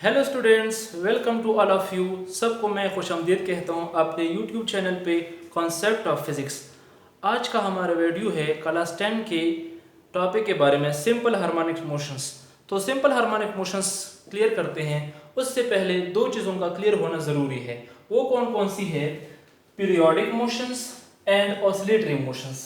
Hello students, welcome to all of you. सबको मैं खुशामदीद कहता हूँ अपने यूट्यूब चैनल पे कॉन्सेप्ट ऑफ फिज़िक्स। आज का हमारा वीडियो है क्लास 10 के टॉपिक के बारे में, सिंपल हार्मोनिक मोशंस। तो सिंपल हार्मोनिक मोशंस क्लियर करते हैं, उससे पहले दो चीज़ों का क्लियर होना ज़रूरी है। वो कौन कौन सी है? Periodic motions and oscillatory motions.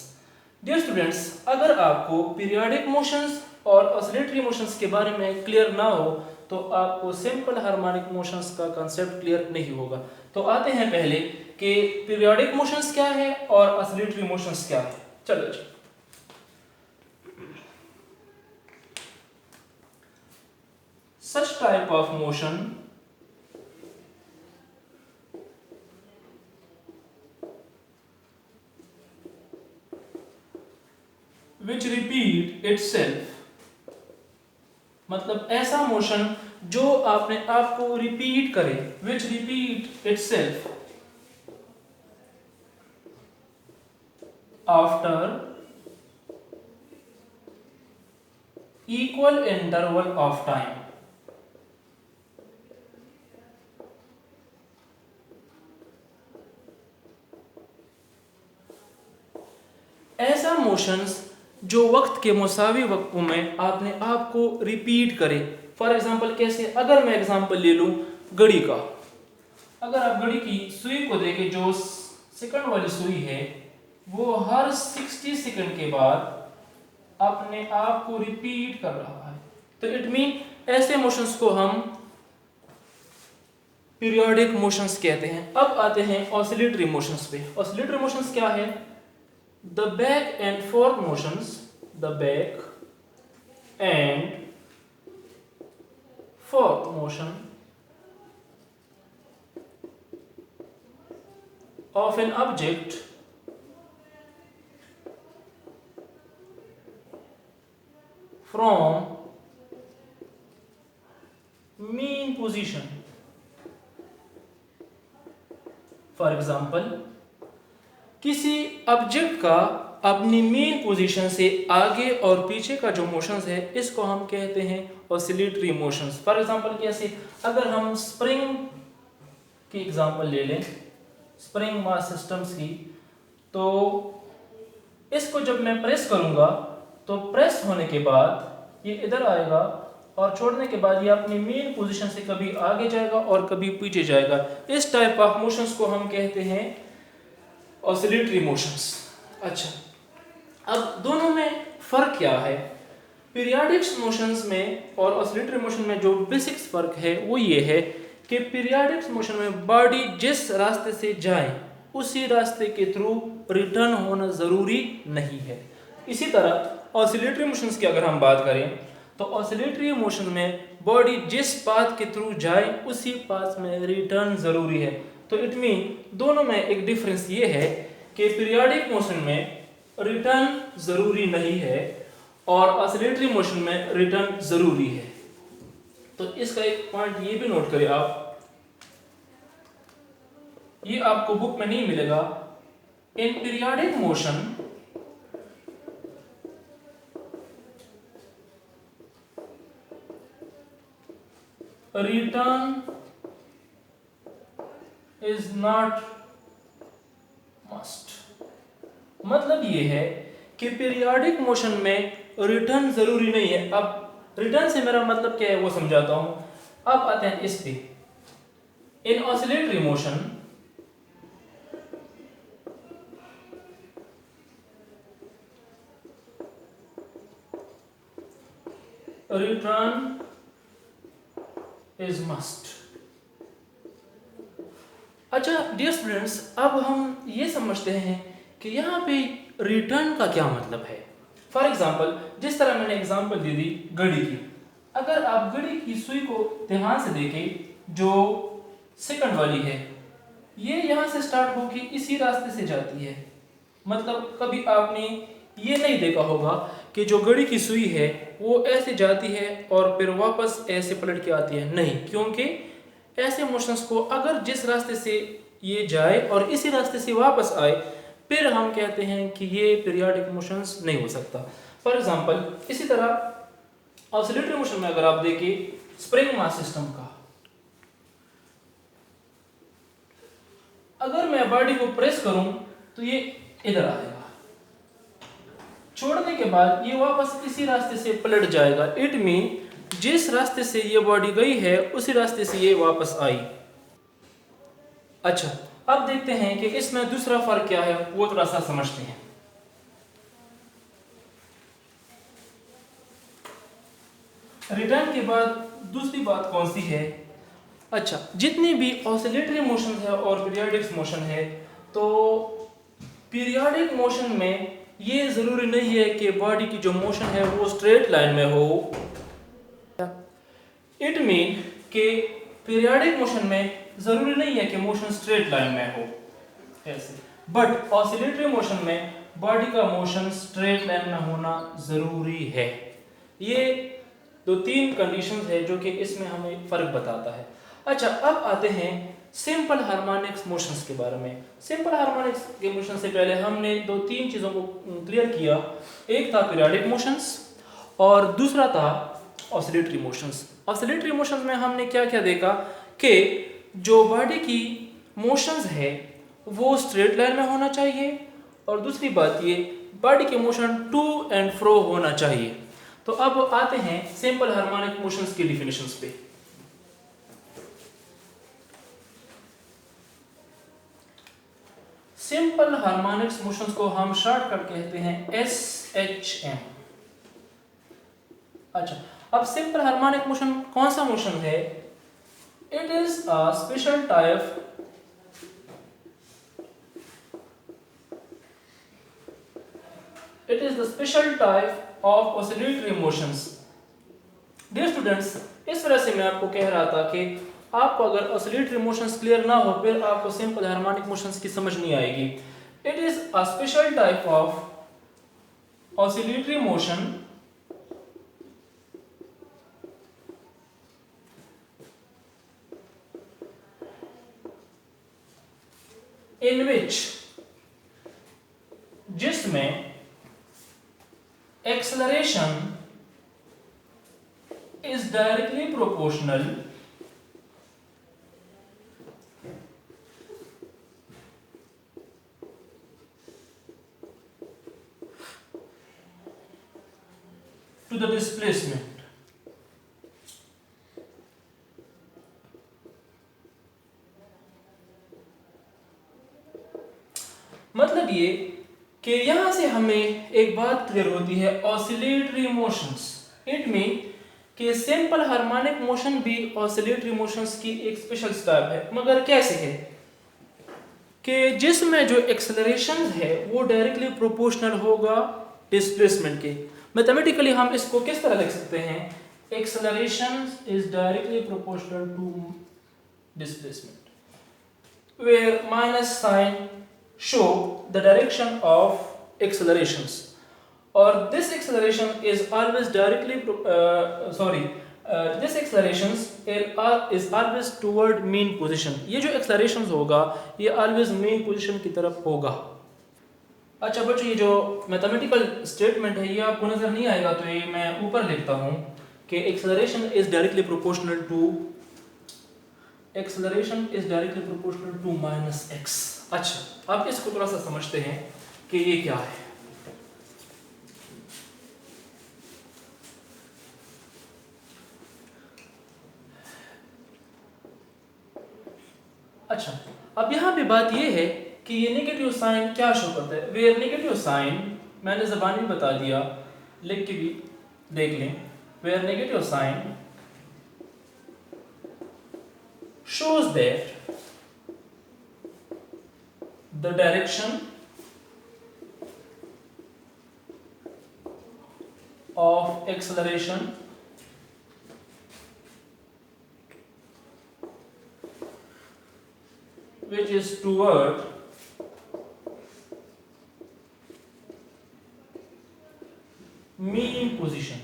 Dear students, अगर आपको पीरियोडिक मोशंस और ऑसिलेटरी मोशंस के बारे में क्लियर ना हो तो आपको सिंपल हार्मोनिक मोशंस का कंसेप्ट क्लियर नहीं होगा। तो आते हैं पहले कि पीरियोडिक मोशंस क्या है और ऑसिलेटरी मोशंस क्या है। चलो जी। Such type of motion which repeat itself, मतलब ऐसा मोशन जो अपने आप को रिपीट करे, which repeat itself after equal interval of time। ऐसा मोशंस जो वक्त के मुसावी वक्तों में अपने आप को रिपीट करे। फॉर एग्जाम्पल कैसे? अगर मैं एग्जाम्पल ले लूं घड़ी का, अगर आप घड़ी की सुई को देखें, जो सेकंड वाली सुई है वो हर 60 सेकंड के बाद अपने आप को रिपीट कर रहा है। तो इट मीन ऐसे मोशंस को हम पीरियोडिक मोशंस कहते हैं। अब आते हैं ऑसिलेटरी मोशंस पे। ऑसिलेटरी मोशंस क्या है? The back and forth motions, the back and forth motion of an object from mean position. For example, किसी ऑब्जेक्ट का अपनी मेन पोजीशन से आगे और पीछे का जो मोशंस है इसको हम कहते हैं ऑसिलेटरी मोशंस। फॉर एग्जांपल कैसे? अगर हम स्प्रिंग की एग्जांपल ले लें, स्प्रिंग मास सिस्टम्स की, तो इसको जब मैं प्रेस करूंगा तो प्रेस होने के बाद ये इधर आएगा और छोड़ने के बाद ये अपनी मेन पोजीशन से कभी आगे जाएगा और कभी पीछे जाएगा। इस टाइप ऑफ मोशंस को हम कहते हैं ऑसिलेटरी मोशंस। अच्छा, अब दोनों में फर्क क्या है? पीरियोडिक मोशंस में और ऑसिलेटरी मोशन में जो बेसिक फर्क है वो ये है कि पीरियोडिक मोशन में बॉडी जिस रास्ते से जाए उसी रास्ते के थ्रू रिटर्न होना जरूरी नहीं है। इसी तरह ऑसिलेटरी मोशंस की अगर हम बात करें तो ऑसिलेटरी मोशन में बॉडी जिस पाथ के थ्रू जाए उसी पाथ में रिटर्न जरूरी है। तो इट मीन दोनों में एक डिफरेंस ये है कि पीरियोडिक मोशन में रिटर्न जरूरी नहीं है और ऑसिलेटरी मोशन में रिटर्न जरूरी है। तो इसका एक पॉइंट ये भी नोट करें आप, ये आपको बुक में नहीं मिलेगा। In periodic motion return is not must. मतलब ये है कि पीरियोडिक मोशन में रिटर्न जरूरी नहीं है। अब रिटर्न से मेरा मतलब क्या है वो समझाता हूं। अब आते हैं इस पे। In oscillatory motion return is must. अच्छा डियर स्टूडेंट्स, अब हम ये समझते हैं कि यहाँ पे रिटर्न का क्या मतलब है। फॉर एग्जाम्पल, जिस तरह मैंने एग्जाम्पल दे दी घड़ी की, अगर आप घड़ी की सुई को ध्यान से देखें, जो सेकंड वाली है ये यहाँ से स्टार्ट होके इसी रास्ते से जाती है। मतलब कभी आपने ये नहीं देखा होगा कि जो घड़ी की सुई है वो ऐसे जाती है और फिर वापस ऐसे पलट के आती है, नहीं। क्योंकि ऐसे मोशंस को अगर जिस रास्ते से ये जाए और इसी रास्ते से वापस आए फिर हम कहते हैं कि ये पीरियोडिक मोशंस नहीं हो सकता। फॉर एग्जांपल इसी तरह ऑसिलेटरी मोशन में अगर आप देखिए स्प्रिंग मास सिस्टम का, अगर मैं बॉडी को प्रेस करूं तो ये इधर आएगा, छोड़ने के बाद ये वापस इसी रास्ते से पलट जाएगा। इट मीन जिस रास्ते से ये बॉडी गई है उसी रास्ते से ये वापस आई। अच्छा, अब देखते हैं कि इसमें दूसरा फर्क क्या है, वो थोड़ा सा समझते हैं। रिटर्न के बाद दूसरी बात कौन सी है? अच्छा, जितनी भी ऑसिलेटरी मोशन है और पीरियोडिक मोशन है, तो पीरियोडिक मोशन में ये ज़रूरी नहीं है कि बॉडी की जो मोशन है वो स्ट्रेट लाइन में हो। इट मीन कि पीरियोडिक मोशन में ज़रूरी नहीं है कि मोशन स्ट्रेट लाइन में हो ऐसे, बट ऑसिलेटरी मोशन में बॉडी का मोशन स्ट्रेट लाइन में होना ज़रूरी है। ये 2-3 कंडीशंस है जो कि इसमें हमें फ़र्क बताता है। अच्छा, अब आते हैं सिंपल हार्मोनिक्स मोशंस के बारे में। सिंपल हार्मोनिक्स के मोशन से पहले हमने 2-3 चीज़ों को क्लियर किया। एक था पीरियोडिक मोशंस और दूसरा था ऑसिलेटरी मोशंस। ऑसिलेटरी मोशंस में हमने क्या क्या देखा कि जो बॉडी की मोशंस है वो स्ट्रेट लाइन में होना चाहिए, और दूसरी बात ये बॉडी के मोशन टू एंड फ्रो होना चाहिए। तो अब आते हैं सिंपल हार्मोनिक मोशंस की डिफिनेशंस पे। सिंपल हार्मोनिक्स मोशंस को हम शॉर्टकट कहते हैं SHM। अच्छा, अब सिंपल हार्मोनिक मोशन कौन सा मोशन है? It is a special type of oscillatory motions. Dear students, इस वजह से मैं आपको कह रहा था कि आपको अगर ऑसिलेटरी मोशंस क्लियर ना हो फिर आपको सिंपल हार्मोनिक मोशंस की समझ नहीं आएगी। It is a special type of oscillatory motion in which, जिसमें acceleration is directly proportional to the displacement। मतलब ये कि यहां से हमें एक बात क्लियर होती है, ऑसिलेटरी मोशंस इट मीन कि सिंपल हार्मोनिक मोशन भी ऑसिलेटरी मोशंस की एक स्पेशल टाइप है। मगर कैसे है कि जिसमें जो एक्सेलरेशन है वो डायरेक्टली प्रोपोर्शनल होगा डिस्प्लेसमेंट के। मैथमेटिकली हम इसको किस तरह लिख सकते हैं? Acceleration is directly proportional to displacement, where minus sign show the direction of accelerations, or this acceleration is always directly this accelerations is always toward mean position। ये जो accelerations होगा ये always mean position की तरफ होगा। अच्छा बच्चों, ये जो मैथमेटिकल स्टेटमेंट है ये आपको नजर नहीं आएगा तो ये मैं ऊपर लिखता हूँ कि acceleration is directly proportional to minus x। अच्छा, अब इसको थोड़ा सा समझते हैं कि ये क्या है। अच्छा, अब यहाँ पे बात ये है कि ये नेगेटिव साइन क्या शो करता है। वेयर नेगेटिव साइन, मैंने ज़बान में बता दिया, लिख के भी देख लें। Where negative sign shows that the direction of acceleration which is toward mean position।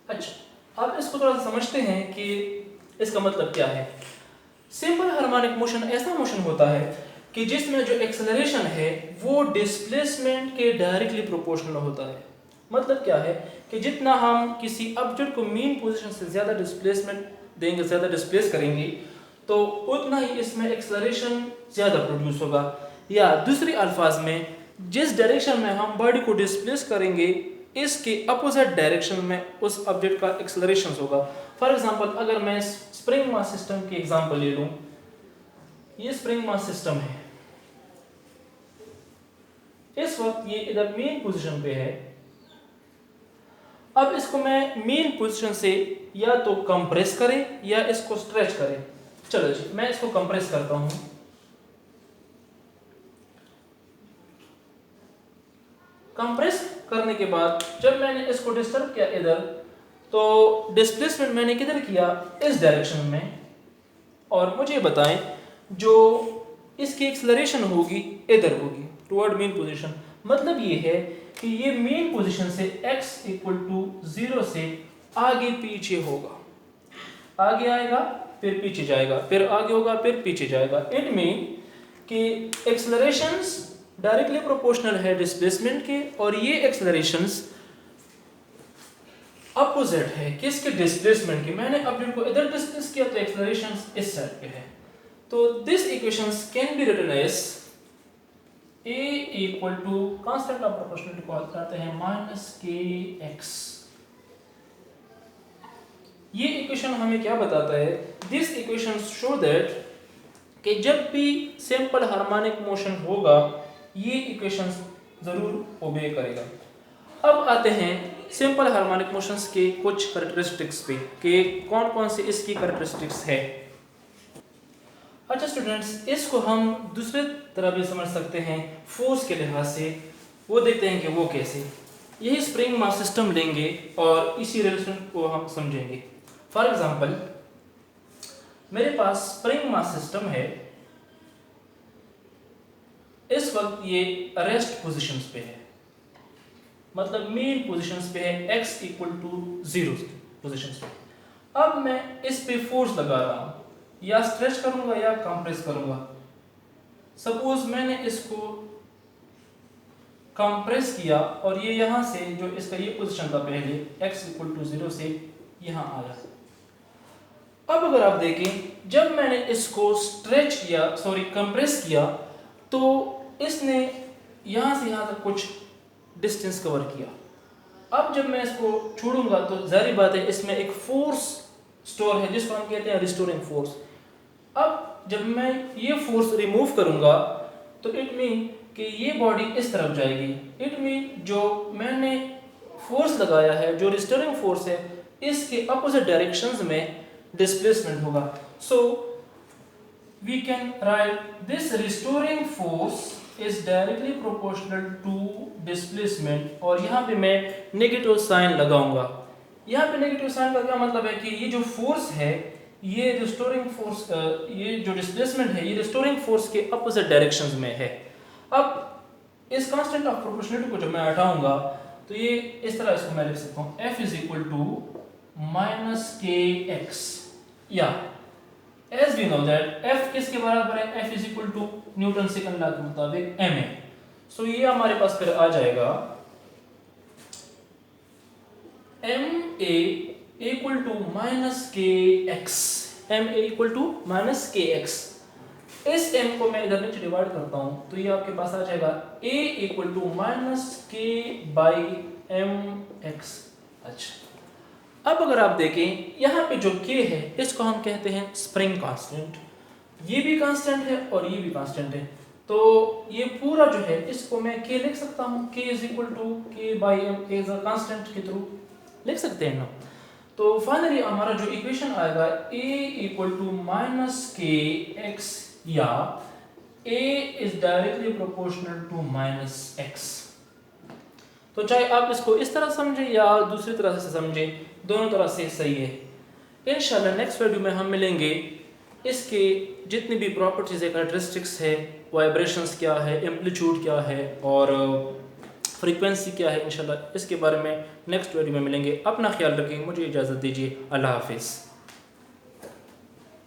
अच्छा, अब इसको थोड़ा सा समझते हैं कि इसका मतलब क्या है। सिंपल हार्मोनिक मोशन ऐसा मोशन होता है कि जिसमें जो एक्सेलरेशन है वो डिस्प्लेसमेंट के डायरेक्टली प्रोपोर्शनल होता है। मतलब क्या है कि जितना हम किसी ऑब्जेक्ट को मीन पोजीशन से ज़्यादा डिस्प्लेसमेंट देंगे, ज़्यादा डिस्प्लेस करेंगे, तो उतना ही इसमें एक्सेलरेशन ज़्यादा प्रोड्यूस होगा। या दूसरी अल्फाज में जिस डायरेक्शन में हम बॉडी को डिस्प्लेस करेंगे इसके अपोजिट डायरेक्शन में उस ऑब्जेक्ट का एक्सेलरेशन होगा। फॉर एग्जांपल अगर मैं स्प्रिंग मास सिस्टम की एग्जांपल ले लूं, ये स्प्रिंग मास सिस्टम है, इस वक्त ये इधर मेन पोजीशन पे है। अब इसको मैं मेन पोजीशन से या तो कंप्रेस करें या इसको स्ट्रेच करें। चलो जी, मैं इसको कंप्रेस करता हूं। कंप्रेस करने के बाद जब मैंने इसको डिस्टर्ब किया इधर, तो डिस्प्लेसमेंट मैंने किधर किया, इस डायरेक्शन में। और मुझे बताएं जो इसकी एक्सेलरेशन होगी इधर होगी, टुवर्ड मेन पोजीशन। मतलब ये है कि ये मेन पोजीशन से x इक्वल टू 0 से आगे पीछे होगा, आगे आएगा फिर पीछे जाएगा, फिर आगे होगा फिर पीछे जाएगा। इट मीन कि एक्सेलरेशंस डायरेक्टली प्रोपोर्शनल है डिस्प्लेसमेंट के, और ये एक्सेलरेशंस अपोजिट है किसके, डिस्प्लेसमेंट के। मैंने ऑब्जेक्ट को इधर डिस्प्लेस किया तो एक्सेलरेशंस इस साइड पे है। तो this equations can be written as a equal to constant of proportionality को कहते हैं माइनस kx। ये इक्वेशन हमें क्या बताता है, दिस इक्वेशन शो दैट कि जब भी सिंपल हार्मोनिक मोशन होगा ये इक्वेशन जरूर ओबे करेगा। अब आते हैं सिंपल हार्मोनिक मोशंस के कुछ कैरेक्टरिस्टिक्स पे कि कौन कौन से इसकी कैरेक्टरिस्टिक्स है। अच्छा स्टूडेंट्स, इसको हम दूसरे तरह भी समझ सकते हैं फोर्स के लिहाज से। वो देखते हैं कि वो कैसे। यही स्प्रिंग मास सिस्टम लेंगे और इसी रिलेशन को हम समझेंगे। फॉर एग्जांपल मेरे पास स्प्रिंग मास सिस्टम है, इस वक्त ये रेस्ट पोजीशंस पे है, मतलब मेन पोजीशंस पे है, x इक्वल टू 0 पोजीशंस पे। अब मैं इस पे फोर्स लगा रहा हूं, या स्ट्रेच करूंगा या कंप्रेस करूंगा। सपोज मैंने इसको कंप्रेस किया और ये यहां से जो इसका ये पोजीशन था पहले x इक्वल टू 0 से यहां आया। अब अगर आप देखें जब मैंने इसको स्ट्रेच किया, कंप्रेस किया, तो इसने यहां से यहां तक कुछ डिस्टेंस कवर किया। अब जब मैं इसको छोड़ूंगा तो जाहिर बात है इसमें एक फोर्स स्टोर है जिसको हम कहते हैं रिस्टोरिंग फोर्स। अब जब मैं ये फोर्स रिमूव करूंगा तो इट मीन कि ये बॉडी इस तरफ जाएगी। इट मीन जो मैंने फोर्स लगाया है, जो रिस्टोरिंग फोर्स है, इसके अपोजिट डायरेक्शंस में डिस्प्लेसमेंट होगा। So we can write this restoring force is directly proportional to displacement. और यहाँ पे मैं नेगेटिव साइन लगाऊंगा। यहाँ पे नेगेटिव साइन का क्या मतलब है कि ये जो फोर्स है, ये रिस्टोरिंग फोर्स, ये जो डिस्प्लेसमेंट है, ये रिस्टोरिंग फोर्स के अपोजिट डायरेक्शंस में है। अब इस कांस्टेंट ऑफ प्रोपोर्शनलिटी को जब मैं हटाऊंगा तो ये इस तरह इसको मैं लिख सकता हूँ, F is equal to minus kx, या as we know that F किसके बराबर है, F is equal to Newton second law के मुताबिक ma। सो ये हमारे पास फिर आ जाएगा ma equal to minus kx, ma equal to minus kx। इस m को मैं इधर नीचे डिवाइड करता हूं तो ये आपके पास आ जाएगा a equal to minus k by mx। अच्छा, अब अगर आप देखें यहाँ पे जो k है इसको हम कहते हैं स्प्रिंग कांस्टेंट। ये भी कांस्टेंट है और ये भी कांस्टेंट है, तो ये पूरा जो है इसको मैं k लिख सकता हूँ, k is equal to k by m, k is a constant के थ्रू लिख सकते हैं ना। तो फाइनली हमारा जो इक्वेशन आएगा a equal to minus kx, या a is directly proportional to minus x। तो चाहे आप इसको इस तरह समझें या दूसरी तरह से समझें, दोनों तरह से सही है। इंशाल्लाह नेक्स्ट वीडियो में हम मिलेंगे, इसके जितनी भी प्रॉपर्टीज है, कैरेक्टरिस्टिक्स है, वाइब्रेशंस क्या है, एम्पलीट्यूड क्या है और फ्रीक्वेंसी क्या है, इंशाल्लाह इसके बारे में नेक्स्ट वीडियो में मिलेंगे। अपना ख्याल रखें, मुझे इजाज़त दीजिए। अल्लाह हाफिज़।